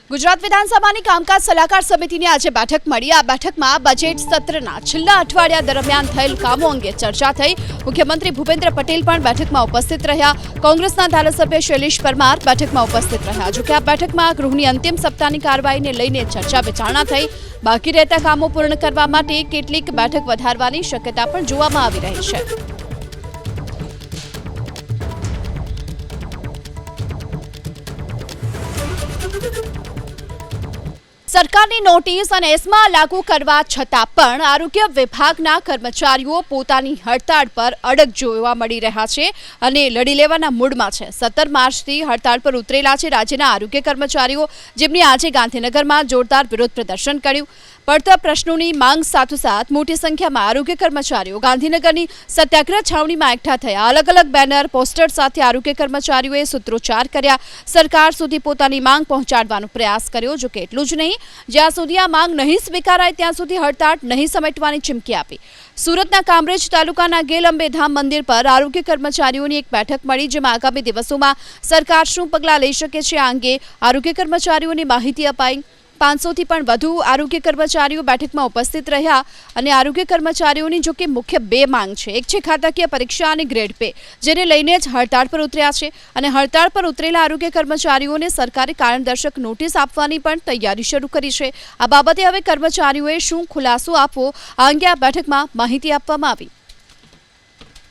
ગુજરાત વિધાનસભાની કામકાજ સલાહકાર સમિતિની આજે બેઠક મળી। આ બેઠકમાં બજેટ સત્રના છેલ્લા અઠવાડિયા દરમિયાન થયેલ કામો અંગે ચર્ચા થઈ। મુખ્યમંત્રી ભૂપેન્દ્ર પટેલ પણ બેઠકમાં ઉપસ્થિત રહ્યા। કોંગ્રેસના ધારાસભ્ય શૈલેષ પરમાર બેઠકમાં ઉપસ્થિત રહ્યા। જોકે આ બેઠકમાં ગૃહની અંતિમ સપ્તાહની કાર્યવાહીને લઈને ચર્ચા વિચારણા થઈ। બાકી રહેતા કામો પૂર્ણ કરવા માટે કેટલીક બેઠક વધારવાની શક્યતા પણ જોવામાં આવી રહી છે। સરકારની નોટિસ અને એસ્મા લાગુ કરવા છતાં પણ આરોગ્ય વિભાગના કર્મચારીઓ પોતાની હડતાળ પર અડગ જોવા મળી રહ્યા છે અને લડી લેવાના મૂડમાં છે। 17 માર્ચથી હડતાળ પર ઉતરેલા છે રાજ્યના આરોગ્ય કર્મચારીઓ, જેમની આજે ગાંધીનગરમાં જોરદાર વિરોધ પ્રદર્શન કર્યું। પડતર પ્રશ્નોની માંગ સાથોસાથ મોટી સંખ્યામાં આરોગ્ય કર્મચારીઓ ગાંધીનગરની સત્યાગ્રહ છાવણીમાં એકઠા થયા। અલગ અલગ બેનર, પોસ્ટર સાથે આરોગ્ય કર્મચારીઓએ સૂત્રોચ્ચાર કર્યા, સરકાર સુધી પોતાની માંગ પહોંચાડવાનો પ્રયાસ કર્યો। જો કે એટલું જ નહીં, જ્યાં સુધી આ માંગ નહીં સ્વીકારાય ત્યાં સુધી હડતાળ નહીં સમેટવાની ચીમકી આપી। સુરતના કામરેજ તાલુકાના ગેલ અંબેધામ મંદિર પર આરોગ્ય કર્મચારીઓની એક બેઠક મળી, જેમાં આગામી દિવસોમાં સરકાર શું પગલાં લઈ શકે છે આ અંગે આરોગ્ય કર્મચારીઓની માહિતી અપાઈ। 500થી પણ વધુ આરોગ્ય કર્મચારીઓ બેઠકમાં ઉપસ્થિત રહ્યા અને આરોગ્ય કર્મચારીઓની જો કે મુખ્ય બે માંગ છે। એક છે ખાતાકીય પરીક્ષા અને ગ્રેડ પે, જેને લઈને જ હડતાળ પર ઉતર્યા છે અને હડતાળ પર ઉતરેલા આરોગ્ય કર્મચારીઓને સરકારે કારણદર્શક નોટિસ આપવાની પણ તૈયારી શરૂ કરી છે। આ બાબતે હવે કર્મચારીઓએ શું ખુલાસો આપવો આ અંગે આ બેઠકમાં માહિતી આપવામાં આવી।